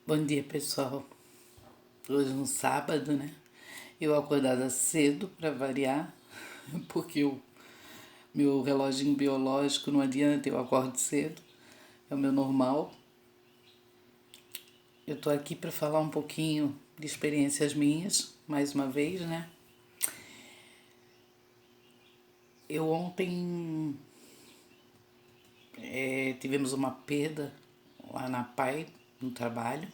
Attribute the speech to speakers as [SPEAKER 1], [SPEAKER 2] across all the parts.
[SPEAKER 1] Bom dia, pessoal. Hoje é um sábado, né? Eu acordada cedo para variar, porque o meu reloginho biológico não adianta, eu acordo cedo, é o meu normal. Eu tô aqui para falar um pouquinho de experiências minhas, mais uma vez, né? Eu ontem tivemos uma perda lá na PAI, no trabalho.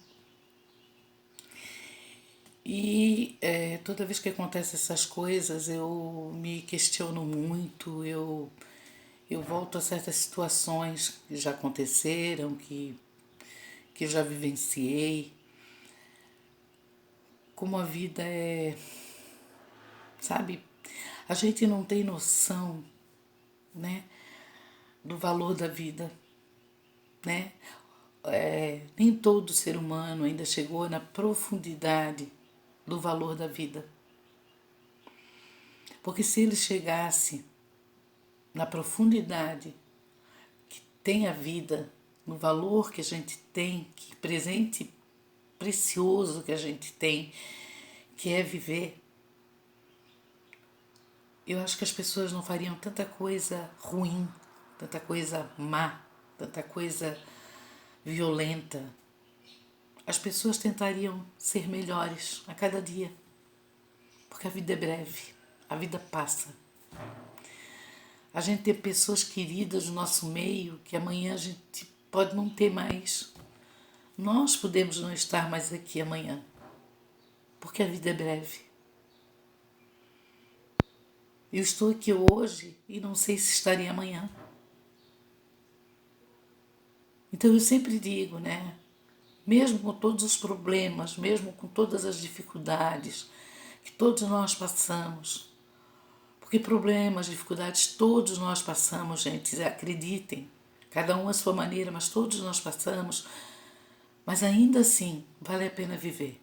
[SPEAKER 1] E toda vez que acontecem essas coisas eu me questiono muito, eu volto a certas situações que já aconteceram, que eu já vivenciei. Como a vida é, sabe? A gente não tem noção, né, do valor da vida, né? Nem todo ser humano ainda chegou na profundidade do valor da vida. Porque se ele chegasse na profundidade que tem a vida, no valor que a gente tem, que presente precioso que a gente tem, que é viver, eu acho que as pessoas não fariam tanta coisa ruim, tanta coisa má, tanta coisa violenta. As pessoas tentariam ser melhores a cada dia, porque a vida é breve, a vida passa. A gente tem pessoas queridas no nosso meio que amanhã a gente pode não ter mais. Nós podemos não estar mais aqui amanhã, porque a vida é breve. Eu estou aqui hoje e não sei se estarei amanhã. Então eu sempre digo, né? Mesmo com todos os problemas, mesmo com todas as dificuldades que todos nós passamos, porque problemas, dificuldades todos nós passamos, gente, acreditem, cada um à sua maneira, mas todos nós passamos, mas ainda assim vale a pena viver.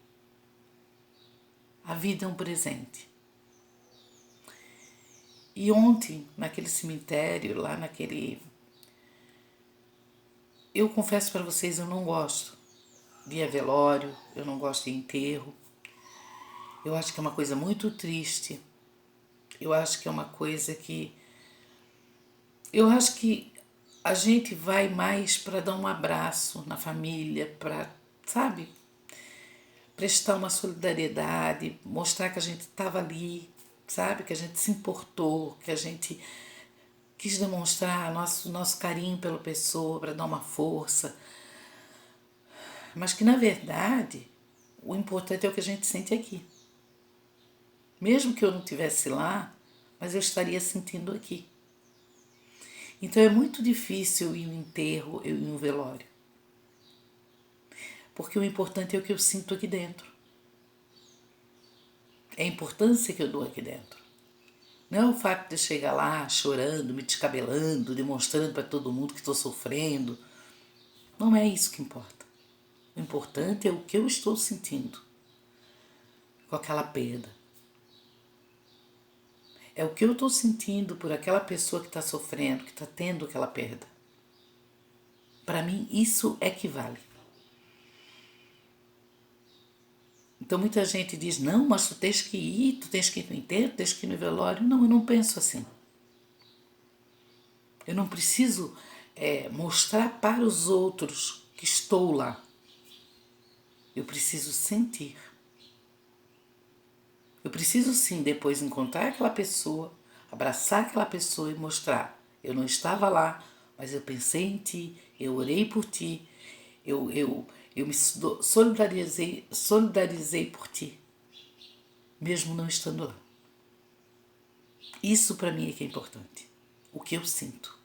[SPEAKER 1] A vida é um presente. E ontem, naquele cemitério, lá naquele... Eu confesso para vocês, eu não gosto de ir a velório, eu não gosto de enterro. Eu acho que é uma coisa muito triste. Eu acho que é uma coisa que... Eu acho que a gente vai mais para dar um abraço na família, para, sabe, prestar uma solidariedade, mostrar que a gente estava ali, sabe, que a gente se importou, que a gente quis demonstrar nosso carinho pela pessoa, para dar uma força. Mas que, na verdade, o importante é o que a gente sente aqui. Mesmo que eu não estivesse lá, mas eu estaria sentindo aqui. Então é muito difícil ir no enterro, eu ir no velório. Porque o importante é o que eu sinto aqui dentro. É a importância que eu dou aqui dentro. Não é o fato de chegar lá chorando, me descabelando, demonstrando para todo mundo que estou sofrendo. Não é isso que importa. O importante é o que eu estou sentindo com aquela perda. É o que eu estou sentindo por aquela pessoa que está sofrendo, que está tendo aquela perda. Para mim, isso é que vale. Então muita gente diz, não, mas tu tens que ir, tu tens que ir no enterro, tu tens que ir no velório. Não, eu não penso assim. Eu não preciso mostrar para os outros que estou lá. Eu preciso sentir. Eu preciso sim depois encontrar aquela pessoa, abraçar aquela pessoa e mostrar. Eu não estava lá, mas eu pensei em ti, eu orei por ti, eu me solidarizei por ti, mesmo não estando lá. Isso para mim é que é importante. O que eu sinto.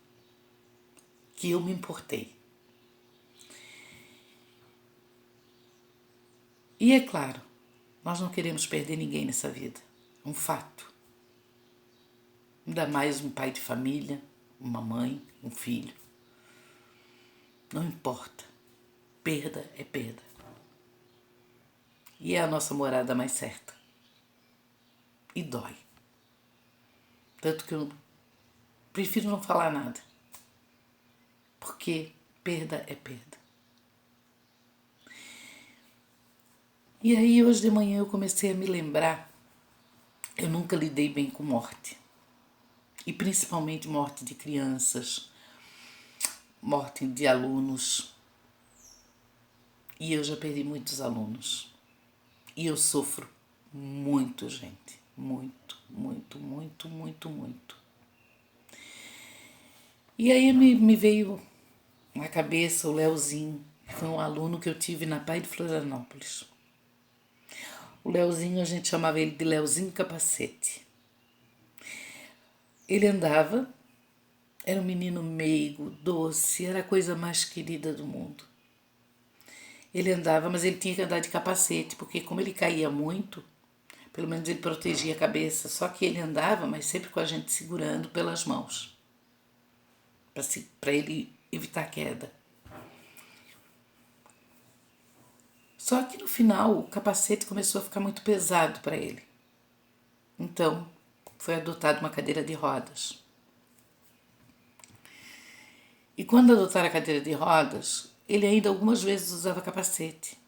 [SPEAKER 1] Que eu me importei. E é claro, nós não queremos perder ninguém nessa vida. Um fato. Ainda mais um pai de família, uma mãe, um filho. Não importa. Perda é perda. E é a nossa morada mais certa. E dói. Tanto que eu prefiro não falar nada. Porque perda é perda. E aí hoje de manhã eu comecei a me lembrar, eu nunca lidei bem com morte. E principalmente morte de crianças, morte de alunos. E eu já perdi muitos alunos. E eu sofro muito, gente. Muito, muito, muito, muito, muito. E aí me veio na cabeça o Leozinho, que foi um aluno que eu tive na PAI de Florianópolis. O Leozinho, a gente chamava ele de Leozinho Capacete. Ele andava, era um menino meigo, doce, era a coisa mais querida do mundo. Ele andava, mas ele tinha que andar de capacete, porque como ele caía muito, pelo menos ele protegia a cabeça. Só que ele andava, mas sempre com a gente segurando pelas mãos, para ele evitar queda. Só que no final o capacete começou a ficar muito pesado para ele. Então foi adotada uma cadeira de rodas. E quando adotaram a cadeira de rodas, ele ainda algumas vezes usava capacete.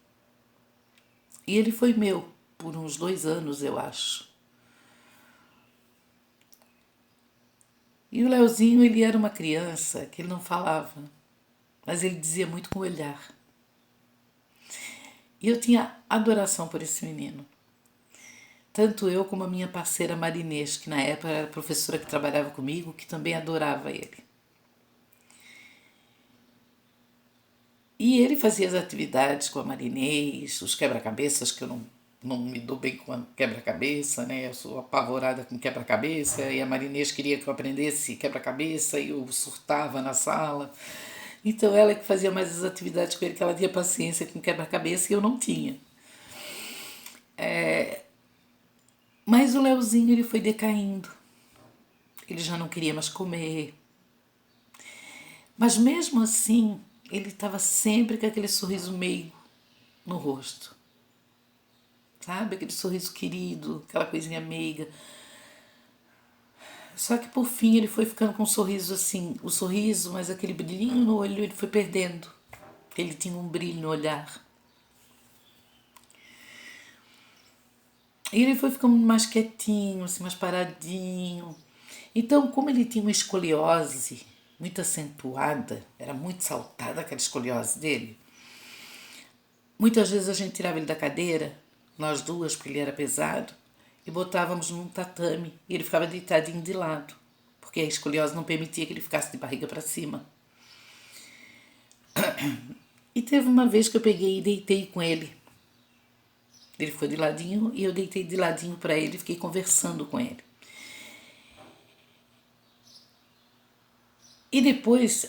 [SPEAKER 1] E ele foi meu por uns 2 anos, eu acho. E o Leozinho, ele era uma criança que ele não falava, mas ele dizia muito com o olhar. E eu tinha adoração por esse menino. Tanto eu como a minha parceira Marinês, que na época era a professora que trabalhava comigo, que também adorava ele. E ele fazia as atividades com a Marinês, os quebra-cabeças, que eu não me dou bem com quebra-cabeça, né? Eu sou apavorada com quebra-cabeça, e a Marinês queria que eu aprendesse quebra-cabeça e eu surtava na sala. Então ela que fazia mais as atividades com ele, que ela tinha paciência com quebra-cabeça e eu não tinha. Mas o Leozinho, ele foi decaindo. Ele já não queria mais comer. Mas mesmo assim, ele estava sempre com aquele sorriso meigo no rosto. Sabe? Aquele sorriso querido, aquela coisinha meiga. Só que por fim ele foi ficando com um sorriso assim, o sorriso, mas aquele brilhinho no olho ele foi perdendo. Ele tinha um brilho no olhar. E ele foi ficando mais quietinho, assim, mais paradinho. Então, como ele tinha uma escoliose muito acentuada, era muito saltada aquela escoliose dele, muitas vezes a gente tirava ele da cadeira, nós duas, porque ele era pesado, e botávamos num tatame e ele ficava deitadinho de lado, porque a escoliose não permitia que ele ficasse de barriga para cima. E teve uma vez que eu peguei e deitei com ele. Ele foi de ladinho e eu deitei de ladinho para ele e fiquei conversando com ele. E depois,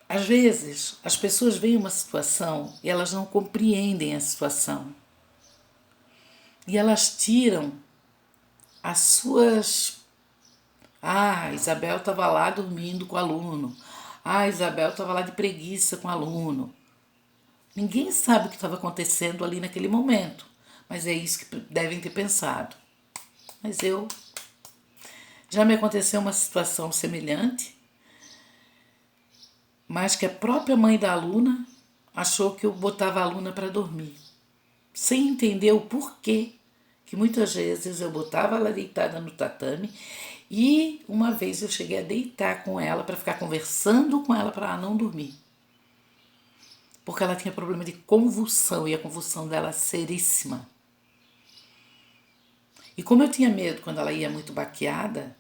[SPEAKER 1] às vezes, as pessoas veem uma situação e elas não compreendem a situação. E elas tiram as suas... Ah, Isabel estava lá dormindo com o aluno. Ah, Isabel estava lá de preguiça com o aluno. Ninguém sabe o que estava acontecendo ali naquele momento, mas é isso que devem ter pensado. Mas já me aconteceu uma situação semelhante, mas que a própria mãe da aluna achou que eu botava a aluna para dormir, sem entender o porquê que muitas vezes eu botava ela deitada no tatame e uma vez eu cheguei a deitar com ela para ficar conversando com ela para ela não dormir. Porque ela tinha problema de convulsão e a convulsão dela era seríssima. E como eu tinha medo quando ela ia muito baqueada,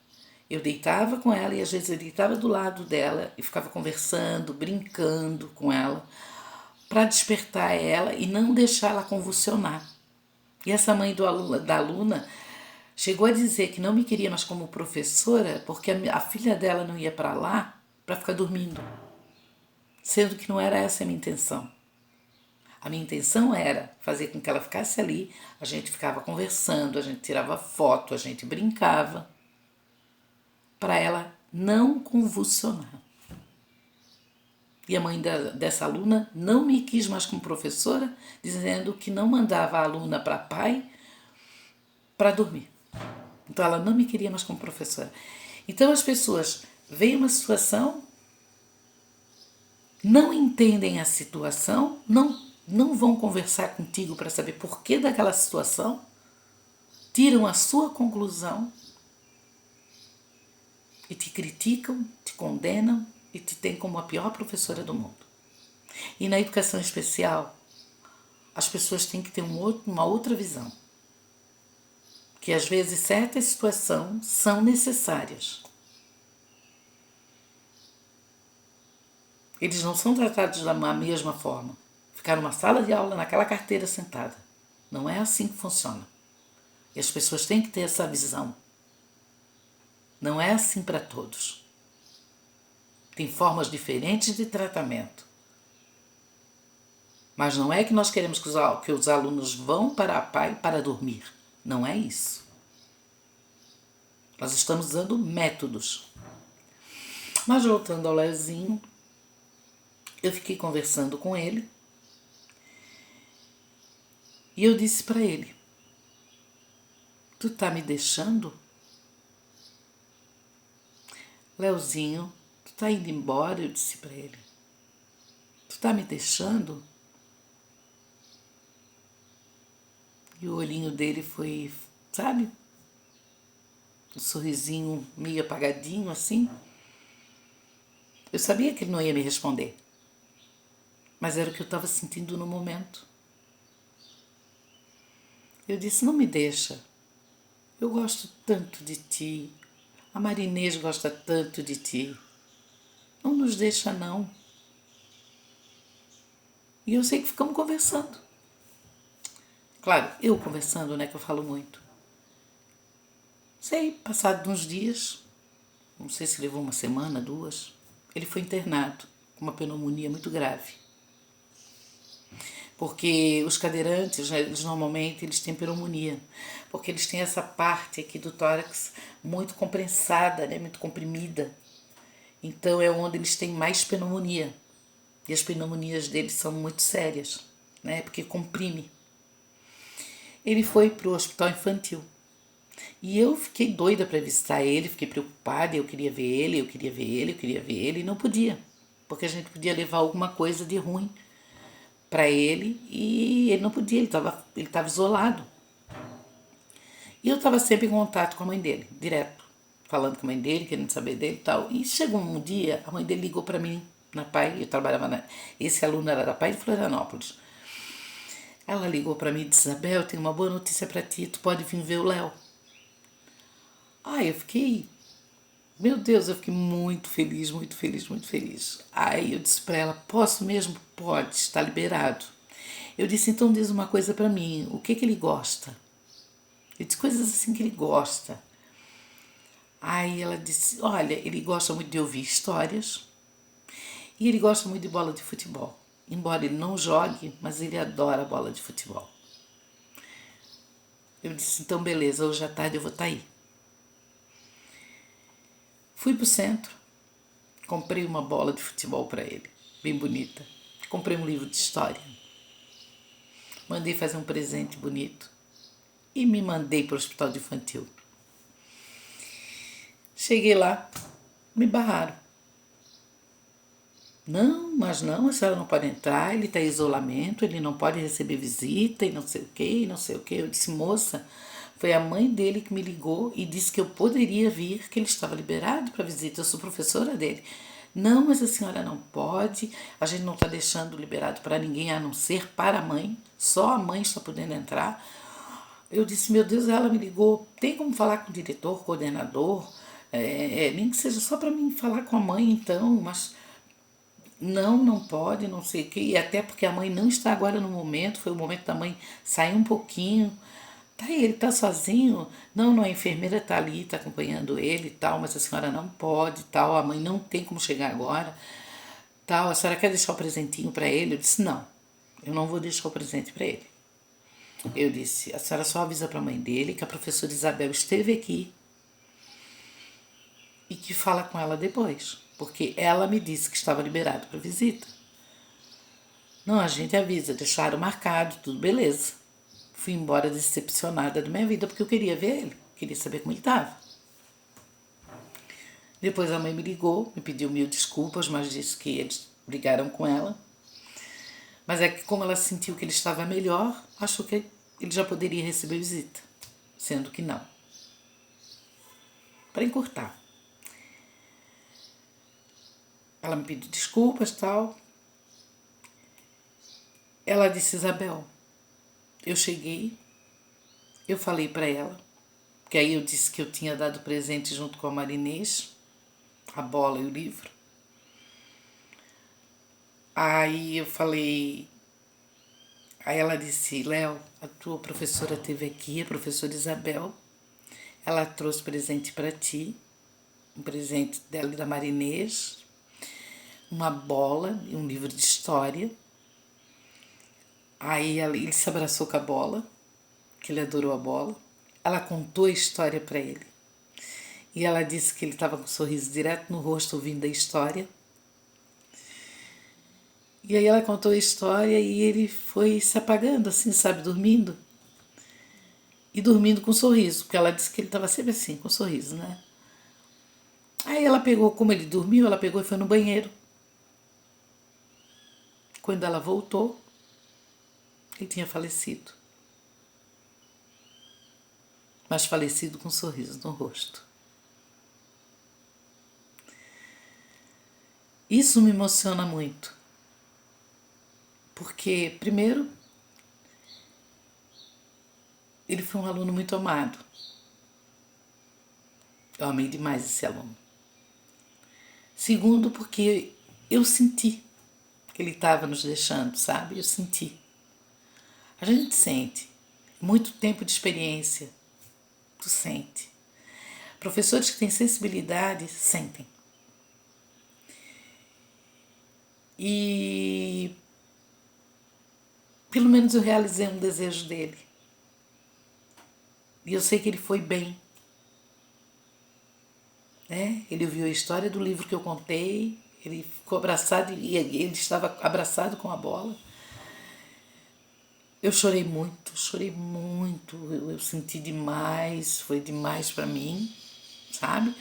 [SPEAKER 1] eu deitava com ela e às vezes eu deitava do lado dela e ficava conversando, brincando com ela, para despertar ela e não deixar ela convulsionar. E essa mãe da aluna chegou a dizer que não me queria mais como professora porque a filha dela não ia para lá para ficar dormindo, sendo que não era essa a minha intenção. A minha intenção era fazer com que ela ficasse ali, a gente ficava conversando, a gente tirava foto, a gente brincava, para ela não convulsionar. E a mãe dessa aluna não me quis mais como professora, dizendo que não mandava a aluna para pai para dormir. Então ela não me queria mais como professora. Então as pessoas veem uma situação, não entendem a situação, não não vão conversar contigo para saber por que daquela situação, tiram a sua conclusão e te criticam, te condenam e te têm como a pior professora do mundo. E na educação especial, as pessoas têm que ter uma outra visão. Que às vezes certas situações são necessárias. Eles não são tratados da mesma forma. Ficar numa sala de aula naquela carteira sentada. Não é assim que funciona. E as pessoas têm que ter essa visão. Não é assim para todos. Tem formas diferentes de tratamento. Mas não é que nós queremos que os alunos vão para a PAI para dormir. Não é isso. Nós estamos usando métodos. Mas voltando ao Leozinho, eu fiquei conversando com ele e eu disse para ele: tu tá me deixando? Leozinho, tu tá indo embora? Eu disse para ele. Tu tá me deixando? E o olhinho dele foi, sabe? Um sorrisinho meio apagadinho assim. Eu sabia que ele não ia me responder. Mas era o que eu estava sentindo no momento. Eu disse: não me deixa. Eu gosto tanto de ti. A Marinês gosta tanto de ti. Não nos deixa, não. E eu sei que ficamos conversando. Claro, eu conversando, né, que eu falo muito. Sei, passado uns dias, não sei se levou uma semana, 2, ele foi internado com uma pneumonia muito grave. Porque os cadeirantes, eles normalmente eles têm pneumonia, porque eles têm essa parte aqui do tórax muito compressada, né, muito comprimida. Então é onde eles têm mais pneumonia. E as pneumonias deles são muito sérias, né, porque comprime. Ele foi para o hospital infantil. E eu fiquei doida para visitar ele, fiquei preocupada, eu queria ver ele, eu queria ver ele, eu queria ver ele, e não podia. Porque a gente podia levar alguma coisa de ruim para ele e ele não podia, ele tava isolado. E eu estava sempre em contato com a mãe dele, direto, falando com a mãe dele, querendo saber dele e tal. E chegou um dia, a mãe dele ligou para mim na PAI, eu trabalhava esse aluno era da PAI de Florianópolis. Ela ligou para mim e disse: Isabel, eu tenho uma boa notícia para ti, tu pode vir ver o Léo. Eu fiquei, meu Deus, eu fiquei muito feliz, muito feliz, muito feliz. Aí eu disse para ela: posso mesmo? Pode, está liberado. Eu disse: então diz uma coisa para mim, o que ele gosta? Eu disse coisas assim que ele gosta. Aí ela disse: olha, ele gosta muito de ouvir histórias e ele gosta muito de bola de futebol. Embora ele não jogue, mas ele adora bola de futebol. Eu disse: então beleza, hoje à tarde eu vou estar aí. Fui pro centro, comprei uma bola de futebol para ele, bem bonita. Comprei um livro de história. Mandei fazer um presente bonito e me mandei para o hospital de infantil. Cheguei lá, me barraram. Não, mas não, a senhora não pode entrar, ele está em isolamento, ele não pode receber visita e não sei o que, e não sei o que. Eu disse: moça, foi a mãe dele que me ligou e disse que eu poderia vir, que ele estava liberado para visita, eu sou professora dele. Não, mas a senhora não pode, a gente não está deixando liberado para ninguém a não ser para a mãe, só a mãe está podendo entrar. Eu disse: meu Deus, ela me ligou, tem como falar com o diretor, coordenador, nem que seja só para mim falar com a mãe então, mas não, não pode, não sei o que, e até porque a mãe não está agora no momento, foi o momento da mãe sair um pouquinho. Tá, ele tá sozinho? Não, não, a enfermeira tá ali, tá acompanhando ele e tal, mas a senhora não pode e tal, a mãe não tem como chegar agora, tal, a senhora quer deixar o presentinho para ele? Eu disse: não, eu não vou deixar o presente para ele. Eu disse: a senhora só avisa para a mãe dele que a professora Isabel esteve aqui e que fala com ela depois, porque ela me disse que estava liberado para visita. Não, a gente avisa, deixaram marcado, tudo beleza. Fui embora decepcionada da minha vida porque eu queria ver ele, queria saber como ele estava. Depois a mãe me ligou, me pediu 1000 desculpas, mas disse que eles brigaram com ela. Mas é que como ela sentiu que ele estava melhor, achou que ele já poderia receber visita, sendo que não. Para encurtar. Ela me pediu desculpas e tal. Ela disse, Isabel, eu cheguei, eu falei para ela, que aí eu disse que eu tinha dado presente junto com a Marinês, a bola e o livro. Aí eu falei, aí ela disse, Léo, a tua professora esteve aqui, a professora Isabel, ela trouxe presente para ti, um presente dela e da Marinês, uma bola e um livro de história. Aí ele se abraçou com a bola, que ele adorou a bola. Ela contou a história para ele. E ela disse que ele estava com um sorriso direto no rosto ouvindo a história. E aí ela contou a história e ele foi se apagando, assim, sabe, dormindo. E dormindo com um sorriso, porque ela disse que ele estava sempre assim, com um sorriso, né? Aí ela pegou, como ele dormiu, ela pegou e foi no banheiro. Quando ela voltou, ele tinha falecido. Mas falecido com um sorriso no rosto. Isso me emociona muito. Porque, primeiro, ele foi um aluno muito amado. Eu amei demais esse aluno. Segundo, porque eu senti que ele estava nos deixando, sabe? Eu senti. A gente sente. Muito tempo de experiência. Tu sente. Professores que têm sensibilidade sentem. E pelo menos eu realizei um desejo dele. E eu sei que ele foi bem. Né? Ele ouviu a história do livro que eu contei, ele ficou abraçado e ele estava abraçado com a bola. Eu chorei muito, eu senti demais, foi demais para mim, sabe?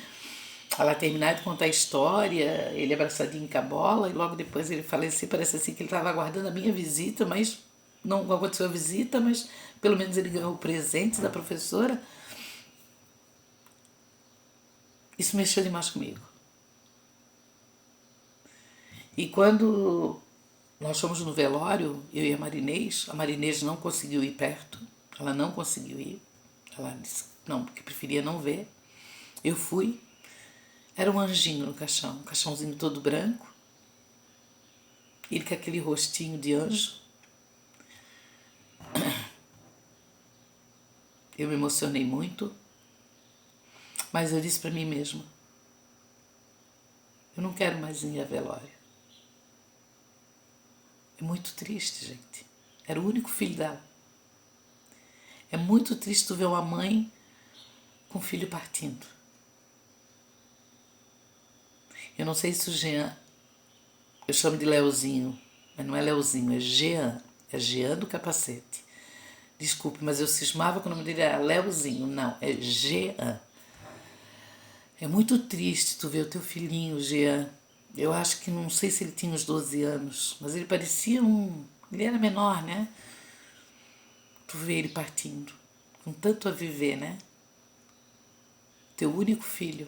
[SPEAKER 1] Ela terminar de contar a história, ele abraçadinho com a bola e logo depois ele faleceu, parece assim que ele estava aguardando a minha visita, mas não aconteceu a visita, mas pelo menos ele ganhou o presente da professora. Isso mexeu demais comigo. E quando nós fomos no velório, eu e a Marinês não conseguiu ir perto, ela não conseguiu ir, ela disse não, porque preferia não ver. Eu fui, era um anjinho no caixão, um caixãozinho todo branco, ele com aquele rostinho de anjo. Eu me emocionei muito, mas eu disse para mim mesma, eu não quero mais ir a velório. É muito triste, gente. Era o único filho dela. É muito triste tu ver uma mãe com o filho partindo. Eu não sei se o Jean, eu chamo de Leozinho, mas não é Leozinho, é Jean. É Jean do Capacete. Desculpe, mas eu cismava que o nome dele era Leozinho. Não, é Jean. É muito triste tu ver o teu filhinho, Jean. Eu acho que não sei se ele tinha uns 12 anos, mas ele parecia ele era menor, né? Tu vê ele partindo, com tanto a viver, né? Teu único filho.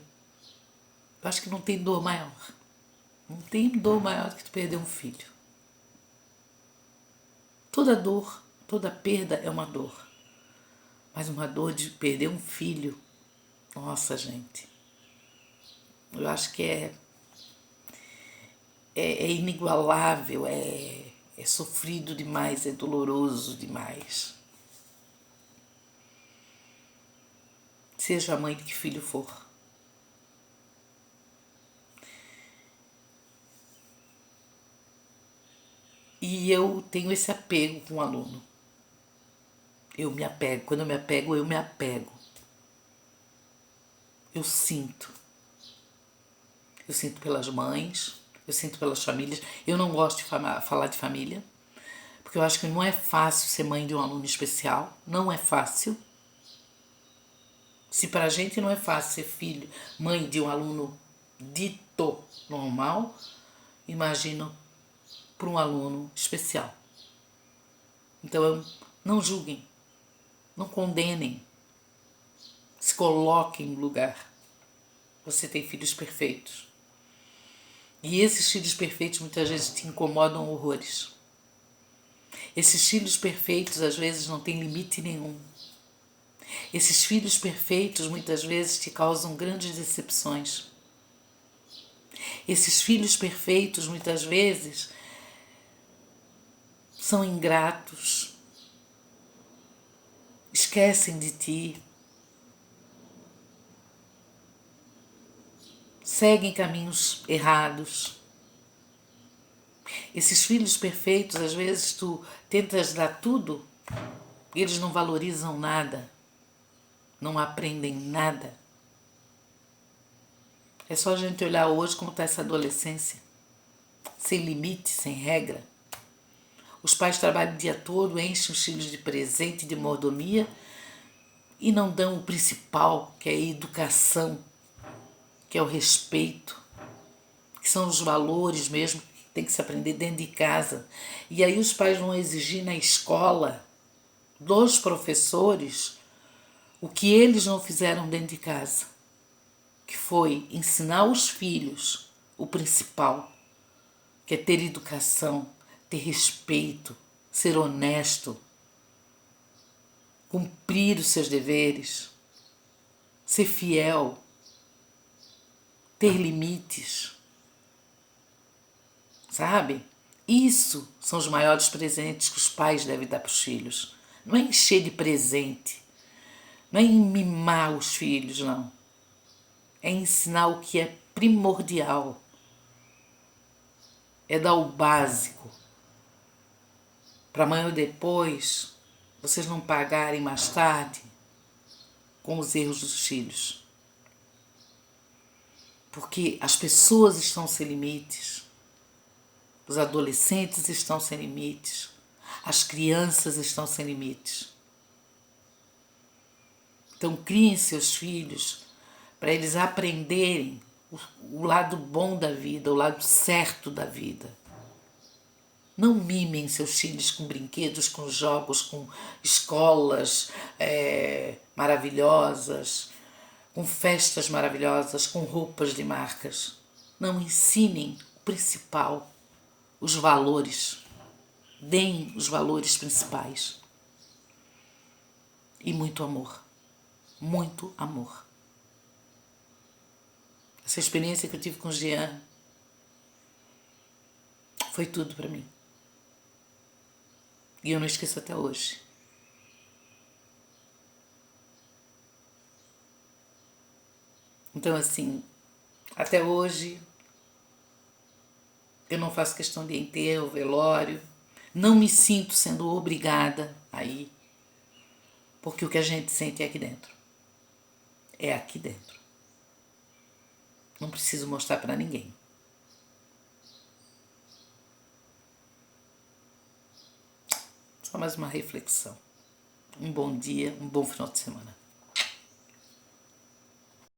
[SPEAKER 1] Eu acho que não tem dor maior. Não tem dor maior do que tu perder um filho. Toda dor, toda perda é uma dor. Mas uma dor de perder um filho, nossa, gente. Eu acho que é inigualável, é sofrido demais, é doloroso demais. Seja a mãe de que filho for. E eu tenho esse apego com o aluno. Eu me apego. Quando eu me apego, eu me apego. Eu sinto. Eu sinto pelas mães, eu sinto pelas famílias. Eu não gosto de falar de família, porque eu acho que não é fácil ser mãe de um aluno especial. Não é fácil. Se pra gente não é fácil ser filho, mãe de um aluno dito normal, imagino para um aluno especial. Então, não julguem, não condenem, se coloquem no lugar. Você tem filhos perfeitos. E esses filhos perfeitos muitas vezes te incomodam horrores. Esses filhos perfeitos às vezes não têm limite nenhum. Esses filhos perfeitos muitas vezes te causam grandes decepções. Esses filhos perfeitos muitas vezes são ingratos, esquecem de ti, seguem caminhos errados. Esses filhos perfeitos, às vezes tu tentas dar tudo e eles não valorizam nada, não aprendem nada. É só a gente olhar hoje como está essa adolescência, sem limite, sem regra. Os pais trabalham o dia todo, enchem os filhos de presente, de mordomia e não dão o principal, que é a educação, que é o respeito, que são os valores mesmo que tem que se aprender dentro de casa. E aí os pais vão exigir na escola dos professores o que eles não fizeram dentro de casa, que foi ensinar os filhos o principal, que é ter educação, ter respeito, ser honesto, cumprir os seus deveres, ser fiel, ter limites, sabe? Isso são os maiores presentes que os pais devem dar para os filhos. Não é encher de presente, não é mimar os filhos, não. É ensinar o que é primordial, é dar o básico, para amanhã ou depois vocês não pagarem mais tarde com os erros dos filhos. Porque as pessoas estão sem limites, os adolescentes estão sem limites, as crianças estão sem limites. Então criem seus filhos para eles aprenderem o lado bom da vida, o lado certo da vida. Não mimem seus filhos com brinquedos, com jogos, com escolas maravilhosas, com festas maravilhosas, com roupas de marcas. Não, ensinem o principal, os valores. Deem os valores principais. E muito amor. Muito amor. Essa experiência que eu tive com o Jean foi tudo para mim. E eu não esqueço até hoje. Então, assim, até hoje eu não faço questão de enterro, velório. Não me sinto sendo obrigada a ir. Porque o que a gente sente é aqui dentro. É aqui dentro. Não preciso mostrar para ninguém. Só mais uma reflexão. Um bom dia, um bom final de semana.